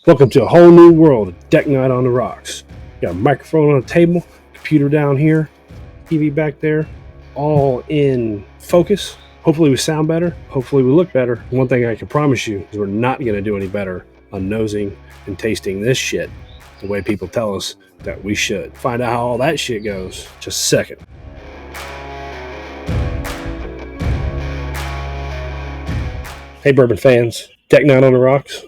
Welcome to a whole new world of Deck Night on the Rocks. Got a microphone on the table, computer down here, TV back there, all in focus. Hopefully we sound better. Hopefully we look better. One thing I can promise you is we're not going to do any better on nosing and tasting this shit the way people tell us that we should. Find out how all that shit goes in just a second. Hey Bourbon fans, Deck Night on the Rocks.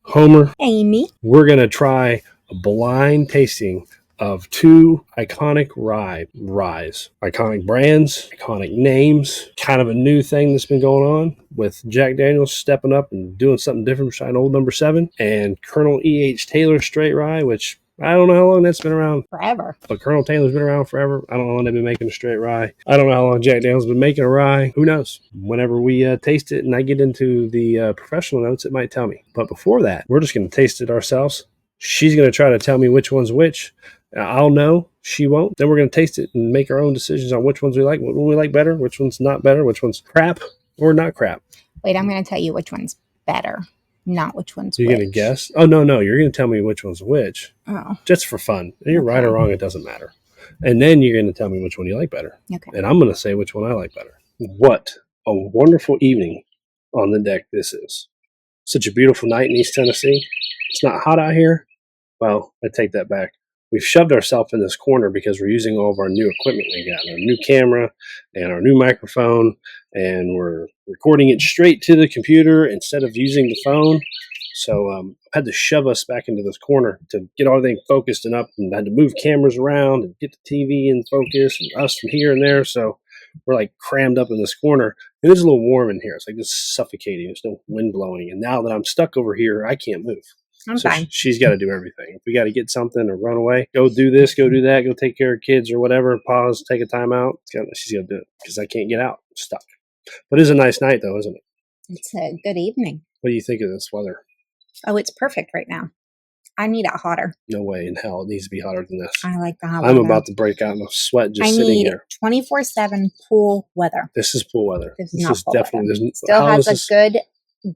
Homer, Amy. We're going to try a blind tasting of two iconic ryes. Iconic brands, iconic names, kind of a new thing that's been going on with Jack Daniels stepping up and doing something different beside old number 7, and Colonel E.H.Taylor straight rye, which I don't know how long that's been around. Forever. But Colonel Taylor's been around forever. I don't know how long they've been making a straight rye. I don't know how long Jack Daniels has been making a rye. Who knows? Whenever we taste it and I get into the professional notes, it might tell me. But before that, we're just going to taste it ourselves. She's going to try to tell me which one's which. I'll know. She won't. Then we're going to taste it and make our own decisions on which ones we like, what we like better, which one's not better, which one's crap or not crap. Wait, I'm going to tell you which one's better, not which one's You're which. going to guess? Oh, no. You're going to tell me which one's which. Oh. Just for fun. You're Okay. right or wrong. It doesn't matter. And then you're going to tell me which one you like better. Okay. And I'm going to say which one I like better. What a wonderful evening on the deck this is. Such a beautiful night in East Tennessee. It's not hot out here. Well, I take that back. We've shoved ourselves in this corner because we're using all of our new equipment we got, our new camera and our new microphone, and we're recording it straight to the computer instead of using the phone. So I had to shove us back into this corner to get everything focused and up, and I had to move cameras around and get the TV in focus and us from here and there. So we're like crammed up in this corner, and it's a little warm in here. It's like just suffocating. There's no wind blowing. And now that I'm stuck over here, I can't move. I'm So fine. she's got to do everything. If we got to get something or run away, go do this, go do that, go take care of kids or whatever, pause, take a time out. She's got to do it because I can't get out. I'm stuck. But it is a nice night, though, isn't it? It's a good evening. What do you think of this weather? Oh, it's perfect right now. I need it hotter. No way in hell it needs to be hotter than this. I like the hot I'm weather. about to break out in a sweat just I sitting need here. 24/7 pool weather. This is pool weather. This is not pool definitely. weather. Still has a good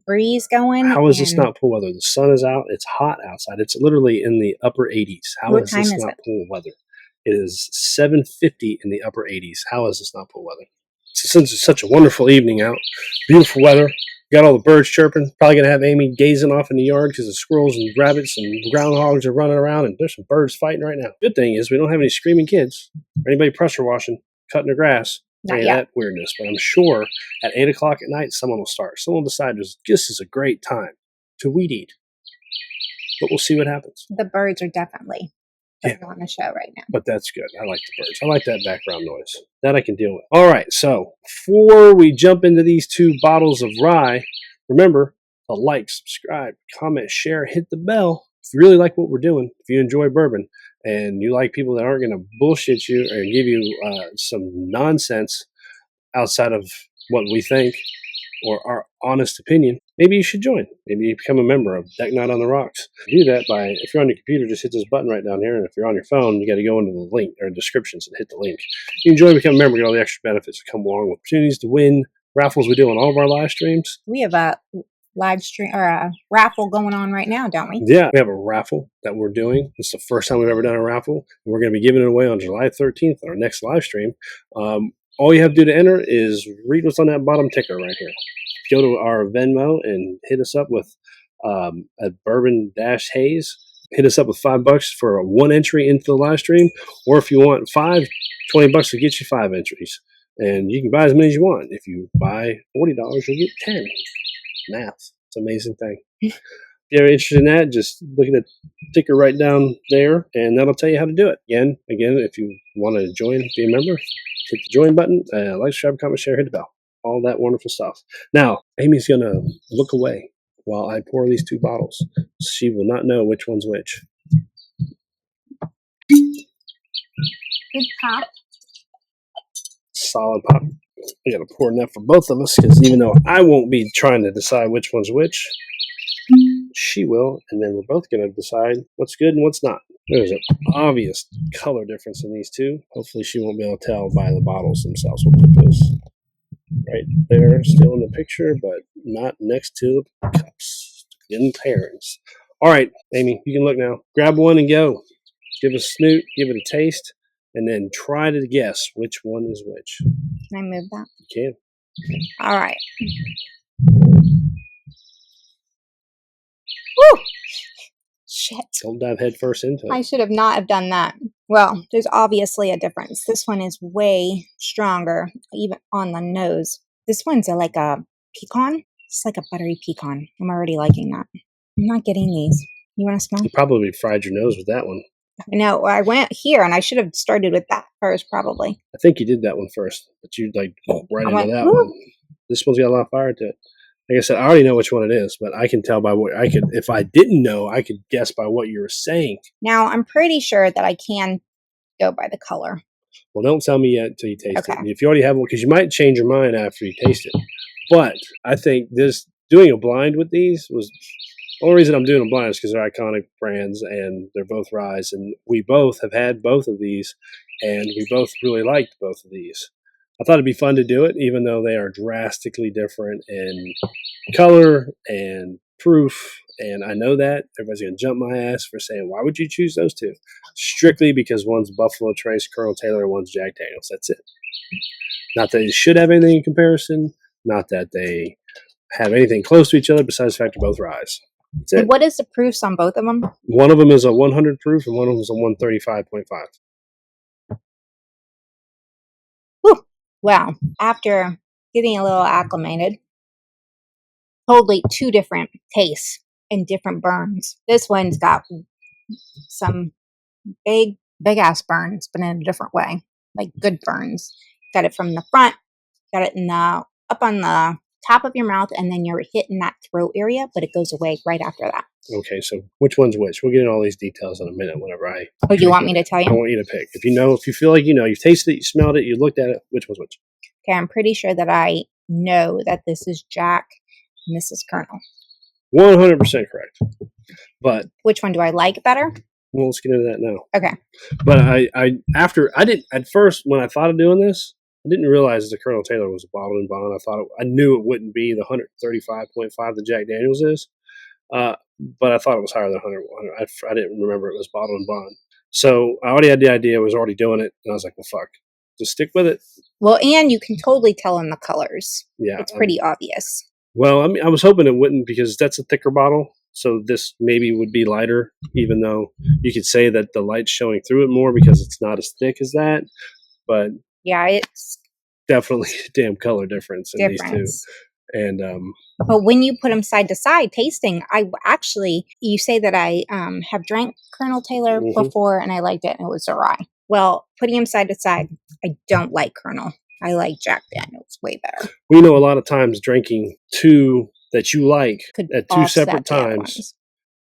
breeze going. How is this not pool weather? The sun is out. It's hot outside. It's literally in the upper 80s. How is this not pool weather? It is 7:50 in the upper 80s. How is this not pool weather? So since it's such a wonderful evening out, beautiful weather, got all the birds chirping. Probably going to have Amy gazing off in the yard because the squirrels and rabbits and groundhogs are running around, and there's some birds fighting right now. Good thing is we don't have any screaming kids or anybody pressure washing, cutting their grass. Not yet. That weirdness, but I'm sure at 8 o'clock at night someone will start. Someone will decide this is a great time to weed eat. But we'll see what happens. The birds are definitely on the show right now. But that's good. I like the birds. I like that background noise. That I can deal with. All right, so before we jump into these two bottles of rye, remember to like, subscribe, comment, share, hit the bell. If you really like what we're doing, if you enjoy bourbon, and you like people that aren't going to bullshit you or give you some nonsense outside of what we think or our honest opinion, maybe you should join. Maybe you become a member of Deck Night on the Rocks. Do that by, if you're on your computer, just hit this button right down here. And if you're on your phone, you got to go into the link or descriptions and hit the link. You can join, become a member, get all the extra benefits that come along with opportunities to win raffles we do on all of our live streams. We have a live stream or a raffle going on right now, don't we? Yeah, we have a raffle that we're doing. It's the first time we've ever done a raffle. And we're going to be giving it away on July 13th on our next live stream. All you have to do to enter is read what's on that bottom ticker right here. Go to our Venmo and hit us up with a Bourbon-Haze. Hit us up with $5 for a 1 entry into the live stream. Or if you want $20 to get you 5 entries. And you can buy as many as you want. If you buy $40, you'll get 10. Math. It's an amazing thing. If you're interested in that, just look at the ticker right down there, and that'll tell you how to do it. Again, if you want to join, be a member, hit the join button, like, subscribe, comment, share, hit the bell. All that wonderful stuff. Now, Amy's going to look away while I pour these two bottles. She will not know which one's which. Good pop. Solid pop. We got to pour enough for both of us because even though I won't be trying to decide which one's which, she will, and then we're both going to decide what's good and what's not. There's an obvious color difference in these two. Hopefully she won't be able to tell by the bottles themselves. We'll put those right there, still in the picture, but not next to the cups. in pairings. All right, Amy, you can look now. Grab one and go. Give it a snoot, give it a taste, and then try to guess which one is which. Can I move that? You can. All right. Woo! Shit. Don't dive head first into it. I should have not have done that. Well, there's obviously a difference. This one is way stronger, even on the nose. This one's like a pecan. It's like a buttery pecan. I'm already liking that. I'm not getting these. You want to smell? You probably fried your nose with that one. No, I went here and I should have started with that first, probably. I think you did that one first, but you right into that woo. one. This one's got a lot of fire to it. Like I said, I already know which one it is, but I can tell by what I could. If I didn't know, I could guess by what you were saying. Now, I'm pretty sure that I can go by the color. Well, don't tell me yet until you taste Okay. it. If you already have one, because you might change your mind after you taste it. But I think doing a blind with these was the only reason I'm doing a blind is because they're iconic brands and they're both ryes, and we both have had both of these, and we both really liked both of these. I thought it'd be fun to do it, even though they are drastically different in color and proof. And I know that everybody's going to jump my ass for saying, why would you choose those two? Strictly because one's Buffalo Trace, Colonel Taylor, and one's Jack Daniels. That's it. Not that they should have anything in comparison. Not that they have anything close to each other besides the fact they're both ryes. That's it. And what is the proofs on both of them? One of them is a 100 proof and one of them is a 135.5. Wow. After getting a little acclimated, totally two different tastes and different burns. This one's got some big ass burns, but in a different way, like good burns. Got it from the front, got it in the up on the top of your mouth, and then you're hitting that throat area, but it goes away right after that. Okay, so which one's which? We'll get into all these details in a minute whenever I... Oh, you want me to tell I you? want you to pick. If you feel like you know, you've tasted it, you smelled it, you looked at it, which one's which? Okay, I'm pretty sure that I know that this is Jack and this is Colonel. 100% correct. But which one do I like better? Well, let's get into that now. Okay. But I didn't at first when I thought of doing this, I didn't realize the Colonel Taylor was a bottled in bond. I knew it wouldn't be the 135.5 that Jack Daniels is, but I thought it was higher than 100. I didn't remember it was bottled in bond. So I already had the idea. I was already doing it, and I was like, well, fuck, just stick with it. Well, and you can totally tell in the colors. Yeah, it's pretty obvious. Well, I mean, I was hoping it wouldn't because that's a thicker bottle. So this maybe would be lighter, even though you could say that the light's showing through it more because it's not as thick as that. But yeah, it's definitely a damn color difference in these two. And but when you put them side to side tasting, you say that I have drank Colonel Taylor before and I liked it and it was a rye. Well, putting them side to side, I don't like Colonel. I like Jack Daniels way better. We know a lot of times drinking two that you like at two separate times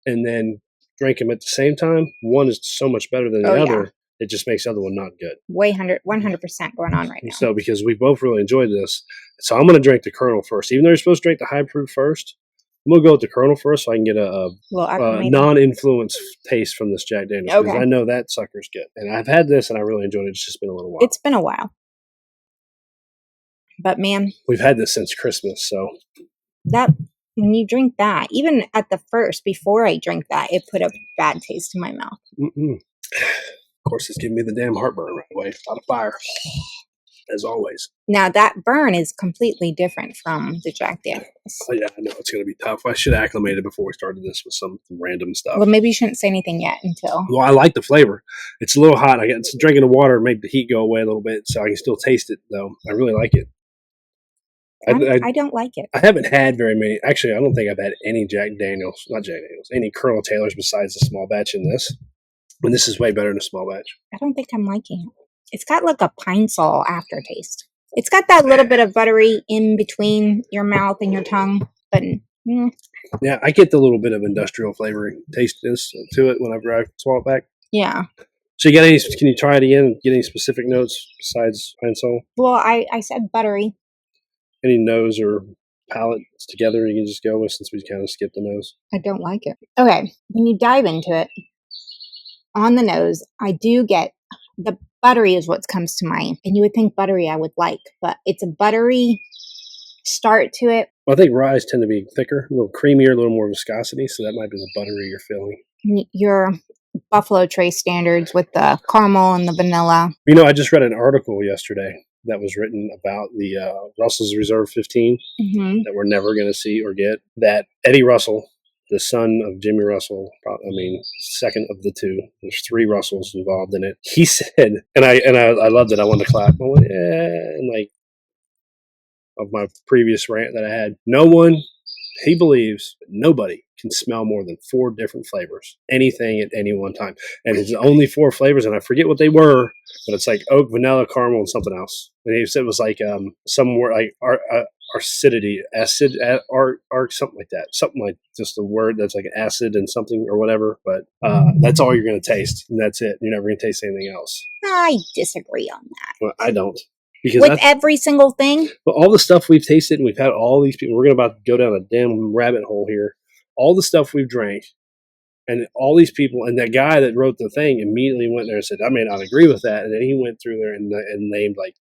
and then drink them at the same time. One is so much better than the other. Yeah. It just makes the other one not good. 100% going on right now. So because we both really enjoyed this, so I'm going to drink the Colonel first. Even though you're supposed to drink the high proof first, I'm going to go with the Colonel first so I can get a non-influence taste from this Jack Daniels. Okay. Because I know that sucker's good. And I've had this and I really enjoyed it. It's just been a little while. It's been a while. But man. We've had this since Christmas, so. That, when you drink that, even at the first, before I drink that, it put a bad taste in my mouth. Of course, it's giving me the damn heartburn right away. A lot of fire, as always. Now, that burn is completely different from the Jack Daniels. Oh, yeah, I know. It's going to be tough. I should have acclimated before we started this with some random stuff. Well, maybe you shouldn't say anything yet until... Well, I like the flavor. It's a little hot. Drinking the water made the heat go away a little bit, so I can still taste it, though. I really like it. I don't like it. I haven't had very many. Actually, I don't think I've had any any Colonel Taylors besides the small batch in this. And this is way better than a small batch. I don't think I'm liking it. It's got like a pine sol aftertaste. It's got that little bit of buttery in between your mouth and your tongue. But yeah, I get the little bit of industrial flavoring tastiness to it whenever I swallow it back. Yeah. So can you try it again and get any specific notes besides pine sol? Well, I said buttery. Any nose or palate together you can just go with since we kind of skipped the nose? I don't like it. Okay, when you dive into it, on the nose, I do get the buttery is what comes to mind. And you would think buttery I would like, but it's a buttery start to it. Well, I think ryes tend to be thicker, a little creamier, a little more viscosity, so that might be the buttery you're feeling. Your Buffalo Trace standards with the caramel and the vanilla. You know, I just read an article yesterday that was written about the Russell's Reserve 15 that we're never going to see or get. That Eddie Russell, the son of Jimmy Russell, second of the two. There's 3 Russells involved in it. He said, and I loved it. I wanted to clap. I went, and like of my previous rant that I had, he believes nobody can smell more than 4 different flavors, anything at any one time. And it's only 4 flavors, and I forget what they were, but it's like oak, vanilla, caramel, and something else. And he said it was like somewhere like acidity, acid, something like that. Something like just a word that's like acid and something or whatever. But that's all you're going to taste, and that's it. You're never going to taste anything else. I disagree on that. Well, I don't. Because with every single thing? Well, all the stuff we've tasted, and we've had all these people, we're about to go down a damn rabbit hole here. All the stuff we've drank, and all these people, and that guy that wrote the thing immediately went there and said, I may not agree with that. And then he went through there and named like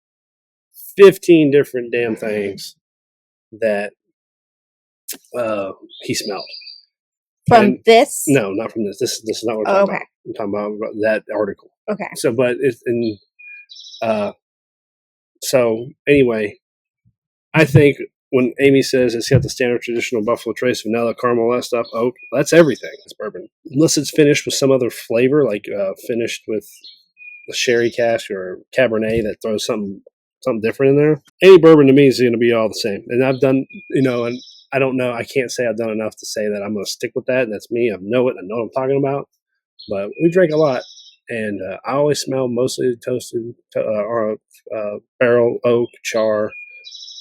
15 different damn things that he smelled. From this? No, not from this. This is not what we're talking about. I'm talking about that article. Okay. So, but it's in... So anyway, I think when Amy says it's got the standard traditional Buffalo Trace, vanilla, caramel, all that stuff, oak, that's everything. It's bourbon. Unless it's finished with some other flavor, like finished with a sherry cask or Cabernet that throws something different in there. Any bourbon to me is going to be all the same. And I've done, and I don't know, I can't say I've done enough to say that I'm going to stick with that. And that's me. I know what I'm talking about. But we drink a lot. And I always smell mostly toasted barrel oak, char,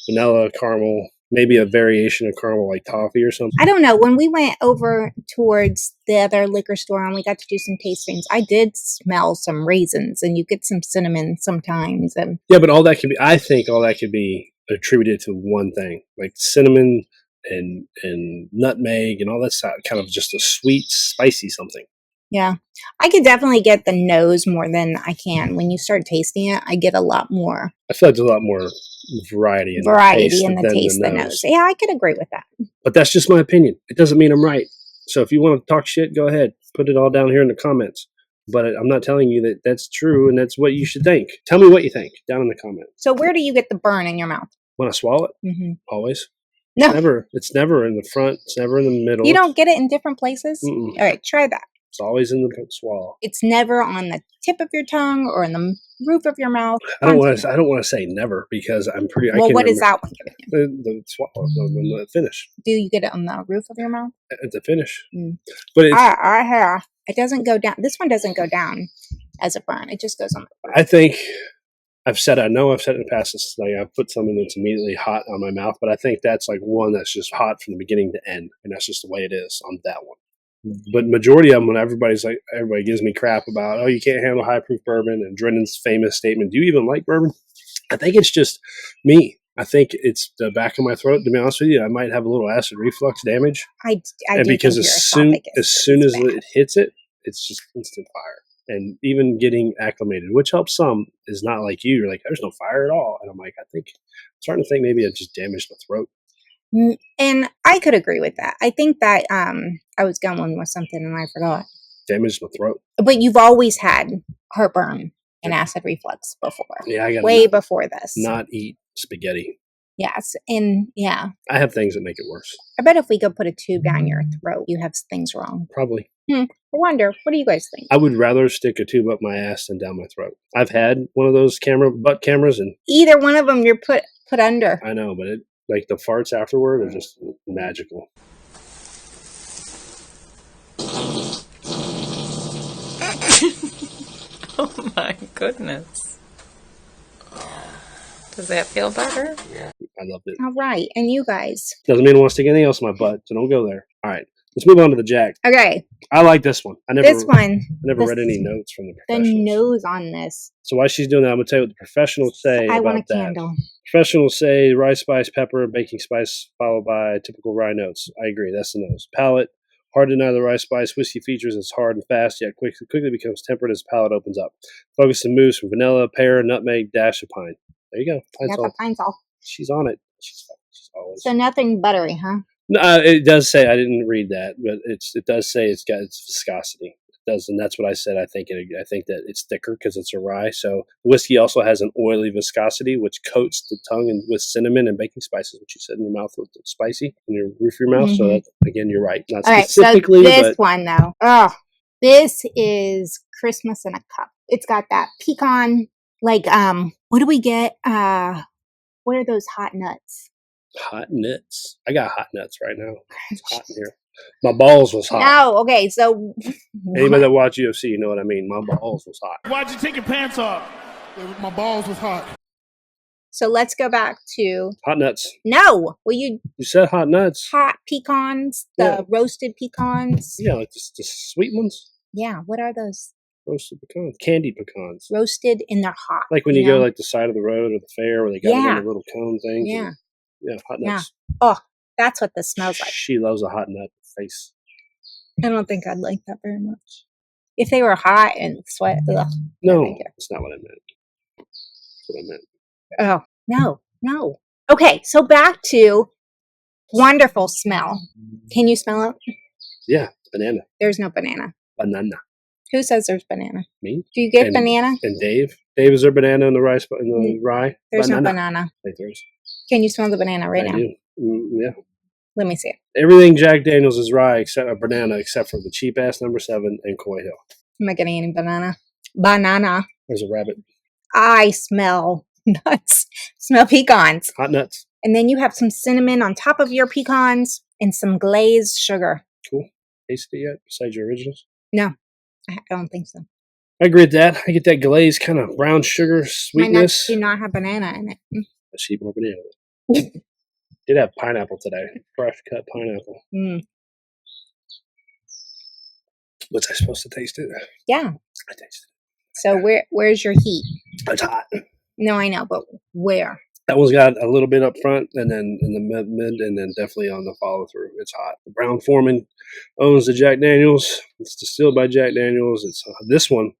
vanilla, caramel, maybe a variation of caramel like toffee or something. I don't know. When we went over towards the other liquor store and we got to do some tastings, I did smell some raisins, and you get some cinnamon sometimes. And yeah, but I think all that could be attributed to one thing, like cinnamon and nutmeg and all that stuff, kind of just a sweet, spicy something. Yeah, I could definitely get the nose more than I can. When you start tasting it, I get a lot more. I feel like there's a lot more variety in the taste than the nose. Yeah, I could agree with that. But that's just my opinion. It doesn't mean I'm right. So if you want to talk shit, go ahead. Put it all down here in the comments. But I'm not telling you that that's true and that's what you should think. Tell me what you think down in the comments. So where do you get the burn in your mouth? When I swallow it? Mm-hmm. Always. No. It's never in the front. It's never in the middle. You don't get it in different places? Mm-mm. All right, try that. It's always in the swallow. It's never on the tip of your tongue or in the roof of your mouth. I don't want to say never because I'm pretty. Well, what is that one giving you? The swallow, the finish. Do you get it on the roof of your mouth? At the finish. Mm. But it doesn't go down. This one doesn't go down as a burn. It just goes on the burn. I think I've said it in the past. It's like I've put something that's immediately hot on my mouth, but I think that's like one that's just hot from the beginning to end, and that's just the way it is on that one. But majority of them, when everybody gives me crap about, oh, you can't handle high proof bourbon, and Drennan's famous statement, do you even like bourbon? I think it's just me. I think it's the back of my throat. To be honest with you, I might have a little acid reflux damage. I because as soon as it hits it, it's just instant fire. And even getting acclimated, which helps some, is not like you. You're like, there's no fire at all. And I'm like, I'm starting to think maybe I just damaged my throat. And I could agree with that. I think that I was going with something and I forgot. Damaged my throat. But you've always had heartburn and acid reflux before. Yeah, I got way before this. Not eat spaghetti. Yes, and yeah. I have things that make it worse. I bet if we go put a tube down your throat, you have things wrong. Probably. I wonder. What do you guys think? I would rather stick a tube up my ass than down my throat. I've had one of those butt cameras, and either one of them you're put under. I know, but like the farts afterward are just magical. Oh my goodness. Does that feel better? Yeah, I loved it. All right, and you guys. Doesn't mean I want to stick anything else in my butt, so don't go there. All right, let's move on to the Jack. Okay. I like this one. I never read any notes from the professionals. The nose on this. So while she's doing that, I'm going to tell you what the professionals say I about want a that. candle. Professionals say rye spice, pepper, baking spice, followed by typical rye notes. I agree, that's the nose. Palate, hard to deny the rye spice. Whiskey features it's hard and fast, yet quickly becomes tempered as palate opens up. Focus and moves from vanilla, pear, nutmeg, dash of pine. There you go. Pine Sol. She's on it. She's always. So nothing buttery, huh? No, it does say, I didn't read that, but it does say it's got its viscosity. It does, and that's what I said. I think that it's thicker because it's a rye. So whiskey also has an oily viscosity, which coats the tongue and with cinnamon and baking spices, which you said in your mouth with the spicy in your roof of your mouth. So that, again, you're right. Not All right, specifically, so this but one though. Oh, this is Christmas in a cup. It's got that pecan, like what do we get? What are those hot nuts? hot nuts. I got hot nuts right now. It's hot in here. My balls was hot. No, okay, so Anybody that watch UFC, you know what I mean. My balls was hot. Why'd you take your pants off? My balls was hot. So let's go back to Hot nuts. no. Well, you said hot nuts. hot pecans, the roasted pecans. Yeah, like the sweet ones. Yeah, what are those? Roasted pecans, candied pecans. Roasted and they're hot. Like when you go like the side of the road or the fair where they got it in the little cone things. Yeah. Yeah, hot nuts. Yeah. Oh, that's what this smells like. She loves a hot nut face. I don't think I'd like that very much. If they were hot and sweat, ugh, no, that's not what I meant. That's what I meant. Oh, no. Okay, so back to wonderful smell. Can you smell it? Yeah, banana. There's no banana. Banana. Who says there's banana? Me. Do you get banana? And Dave. Dave, is there banana in the rice in the rye? There's no banana. There's. Can you smell the banana right now? I do. Yeah. Let me see it. Everything Jack Daniels is rye except a banana, except for the cheap ass number 7 and Coy Hill. Am I getting any banana? Banana. There's a rabbit. I smell nuts. Smell pecans. Hot nuts. And then you have some cinnamon on top of your pecans and some glazed sugar. Cool. Tasted it yet besides your originals? No, I don't think so. I agree with that. I get that glazed kind of brown sugar sweetness. My nuts do not have banana in it. I should eat more banana. Did have pineapple today. Fresh cut pineapple. Was I supposed to taste it? Yeah. I tasted it. So where's your heat? It's hot. No, I know, but where? That one's got a little bit up front, and then in the mid, and then definitely on the follow through. It's hot. Brown Foreman owns the Jack Daniels. It's distilled by Jack Daniels. It's this one.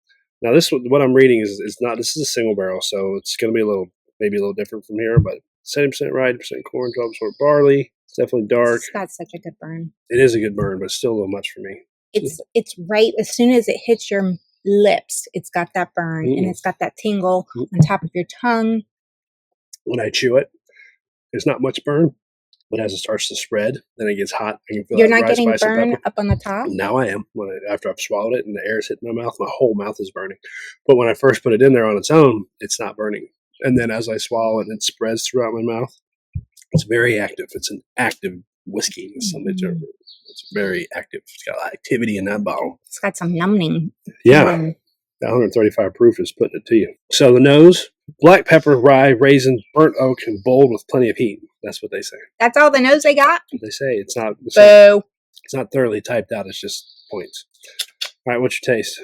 Now, this one, what I'm reading is not. This is a single barrel, so it's going to be maybe a little different from here. But 70% rye, 80% corn, 12% barley. It's definitely dark. It's got such a good burn. It is a good burn, but still a little much for me. It's right as soon as it hits your lips. It's got that burn, and it's got that tingle on top of your tongue. When I chew it, there's not much burn, but as it starts to spread, then it gets hot. I can feel You're that not rice, getting spice, and burn pepper. up on the top? Now I am. After I've swallowed it and the air's hitting my mouth, my whole mouth is burning. But when I first put it in there on its own, it's not burning. And then as I swallow it and it spreads throughout my mouth, it's very active. It's an active whiskey. It's very active. It's got a lot of activity in that bottle. It's got some numbing. Yeah. That 135 proof is putting it to you. So the nose, black pepper, rye, raisin, burnt oak, and bold with plenty of heat. That's what they say. That's all the nose they got? They say it's not thoroughly typed out. It's just points. All right, what's your taste?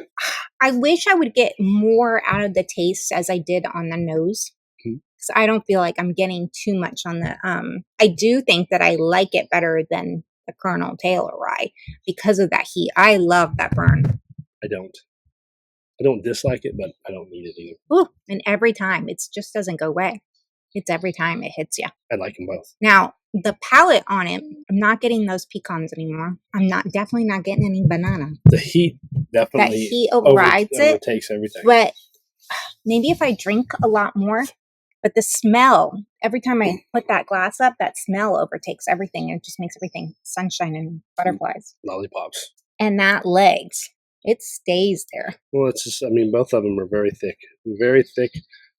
I wish I would get more out of the taste as I did on the nose. Because I don't feel like I'm getting too much on the I do think that I like it better than the Colonel Taylor rye because of that heat. I love that burn. I don't dislike it, but I don't need it either. Ooh, and every time it just doesn't go away. It's every time it hits you. I like them both. Now the palate on it, I'm not getting those pecans anymore. I'm definitely not getting any banana. The heat definitely that heat overrides it. Takes everything. But maybe if I drink a lot more. But the smell, every time I put that glass up, that smell overtakes everything. It just makes everything sunshine and butterflies. Lollipops. And that legs, it stays there. Well, it's just, both of them are very thick,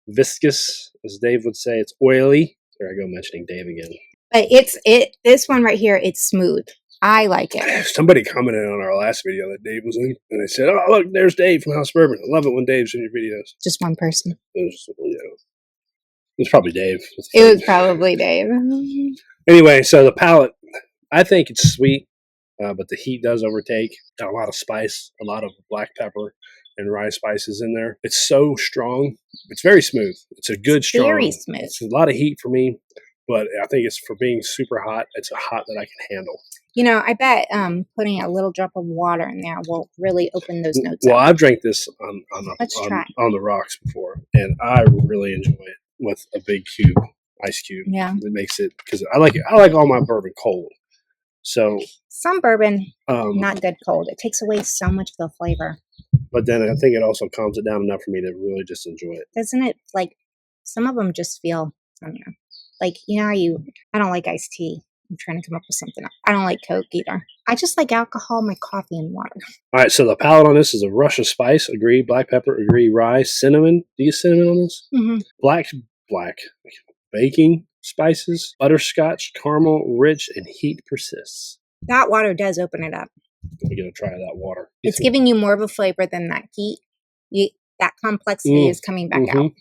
viscous, as Dave would say. It's oily. There I go mentioning Dave again. But this one right here, it's smooth. I like it. Somebody commented on our last video that Dave was in, and they said, "Oh, look, there's Dave from House Bourbon." I love it when Dave's in your videos. Just one person. It's probably Dave. It was probably Dave. Anyway, so the palate, I think it's sweet, but the heat does overtake. Got a lot of spice, a lot of black pepper and rye spices in there. It's so strong. It's very smooth. It's a good, strong. Very smooth. It's a lot of heat for me, but I think it's for being super hot. It's a hot that I can handle. I bet putting a little drop of water in there will really open those notes Well, up. I've drank this on Let's try. on the rocks before, and I really enjoy it with a big cube. ice cube. Yeah. It makes it, because I like all my bourbon cold. So Some bourbon, not good cold. It takes away so much of the flavor. but then I think it also calms it down enough for me to really just enjoy it. Doesn't it? Like, some of them just feel, I don't know. Like, you know how I don't like iced tea. I'm trying to come up with something else. I don't like Coke either. I just like alcohol, my coffee, and water. All right, so the palate on this is a rush of spice, agree. Black pepper, agree. Rye, cinnamon. Do you use cinnamon on this? Mm-hmm. Black baking spices, butterscotch, caramel, rich, and heat persists. That water does open it up. We're going to try that water. It's giving you more of a flavor than that heat. That complexity is coming back out.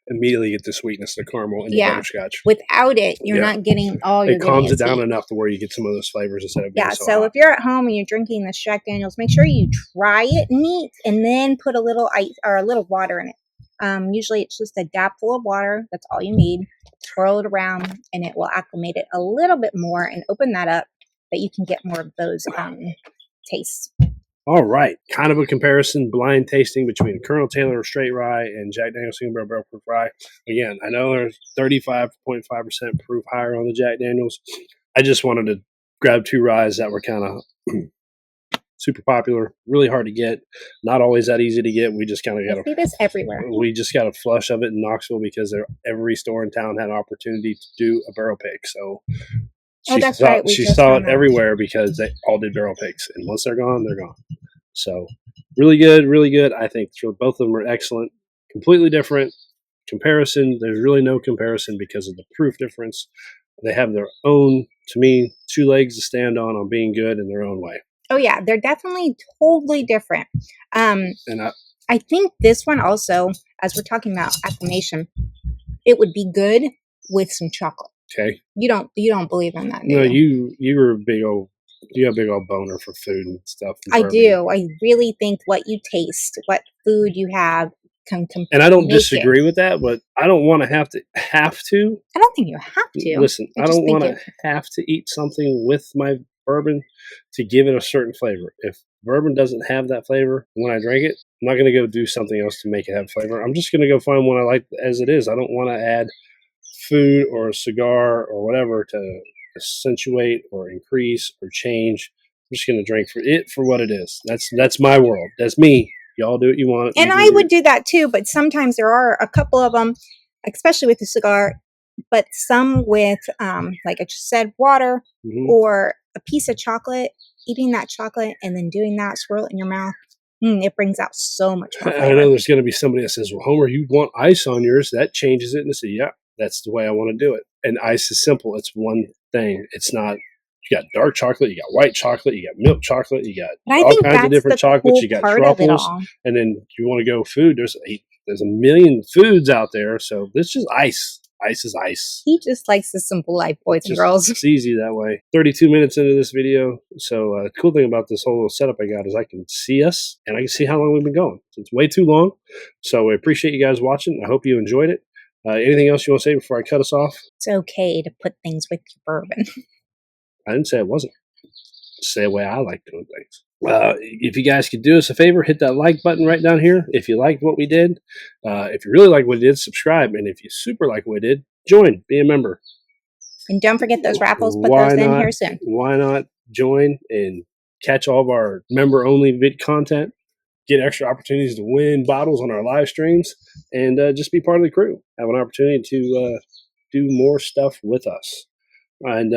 Immediately get the sweetness, the caramel, and the butterscotch. Without it, you're not getting all you're getting. It calms it down enough to where you get some of those flavors instead of being so hot. if you're at home and you're drinking this Jack Daniels, make sure you try it neat and then put a little ice or a little water in it. Usually it's just a dab full of water. That's all you need. Swirl it around and it will acclimate it a little bit more and open that up that you can get more of those tastes. All right. Kind of a comparison, blind tasting between Colonel Taylor Straight Rye and Jack Daniels Single Barrel Proof Rye. Again, I know there's 35.5% proof higher on the Jack Daniels. I just wanted to grab two ryes that were kind of super popular, really hard to get, not always that easy to get. We just kind of got to see this everywhere. We just got a flush of it in Knoxville because every store in town had an opportunity to do a barrel pick. So she saw it everywhere because they all did barrel picks, and once they're gone, they're gone. So really good, really good. I think both of them are excellent. Completely different comparison. There's really no comparison because of the proof difference. They have their own, to me, two legs to stand on being good in their own way. Oh yeah, they're definitely totally different. And I think this one also, as we're talking about acclimation, it would be good with some chocolate. Okay. You don't believe in that, do no, you? you were a big old, you have a big old boner for food and stuff. And I do. I really think what you taste, what food you have, can and I don't disagree with that, but I don't want to have to. I don't think you have to. Listen, I don't want to have to eat something with my bourbon to give it a certain flavor. If bourbon doesn't have that flavor when I drink it, I'm not going to go do something else to make it have flavor. I'm just going to go find one I like as it is. I don't want to add food or a cigar or whatever to accentuate or increase or change. I'm just going to drink for what it is. That's my world. That's me. Y'all do what you want. And I would do that too, but sometimes there are a couple of them, especially with the cigar, but some with, like I just said, water or a piece of chocolate, eating that chocolate and then doing that, swirl it in your mouth. It brings out so much more flavor. I know there's going to be somebody that says, well, Homer, you want ice on yours. That changes it. And I say, yeah, that's the way I want to do it. And ice is simple. It's one thing. It's not. You got dark chocolate, you got white chocolate, you got milk chocolate, you got all kinds of different chocolates, you got truffles, and then you want to go food. There's a million foods out there, so this is just ice. Ice is ice. He just likes the simple life, boys and girls. It's easy that way. 32 minutes into this video, so the cool thing about this whole little setup I got is I can see us, and I can see how long we've been going. So it's way too long, so I appreciate you guys watching. I hope you enjoyed it. Anything else you want to say before I cut us off? It's okay to put things with your bourbon. I didn't say it wasn't. Just say the way I like doing things. If you guys could do us a favor, hit that like button right down here. If you liked what we did, if you really like what we did, subscribe. And if you super like what we did, join, be a member. And don't forget those raffles. Put those in here soon. Why not join and catch all of our member-only vid content, get extra opportunities to win bottles on our live streams, and just be part of the crew. Have an opportunity to do more stuff with us. And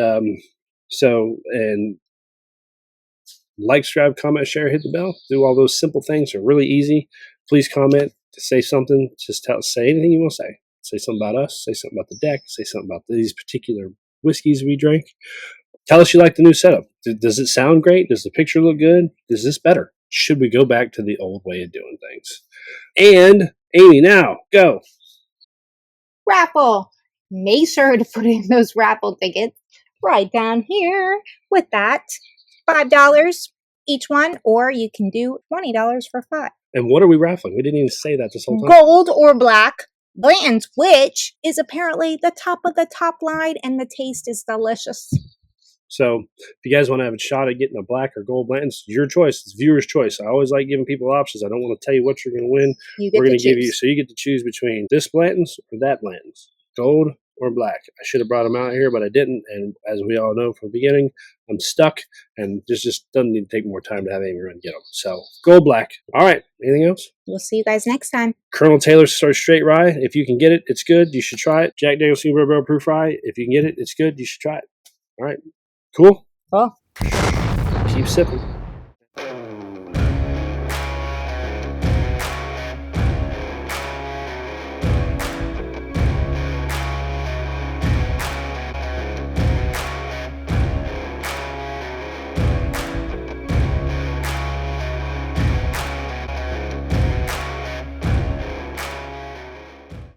like, subscribe, comment, share, hit the bell. Do all those simple things. Are really easy. Please comment to say something. Just say anything you want to say. Say something about us. Say something about the deck. Say something about these particular whiskeys we drink. Tell us you like the new setup. Does it sound great? Does the picture look good? Is this better? Should we go back to the old way of doing things? And Amy, now go. Raffle. Make sure to put in those raffle tickets right down here. With that, $5 each one, or you can do $20 for $5. And what are we raffling? We didn't even say that this whole time. Gold or black Blanton's, which is apparently the top of the top line, and the taste is delicious. So if you guys want to have a shot at getting a black or gold Blanton's, it's your choice. It's viewer's choice. I always like giving people options. I don't want to tell you what you're going to win. We're going to give you, so you get to choose between this Blanton's or that Blanton's, gold or black. I should have brought them out here, but I didn't. And as we all know from the beginning, I'm stuck, and this just doesn't need to take more time to have Amy run get them. So gold black. All right. Anything else? We'll see you guys next time. Colonel Taylor straight rye. If you can get it, it's good. You should try it. Jack Daniels Single Barrel Proof Rye. If you can get it, it's good. You should try it. All right. Cool. Cool. Keep sipping.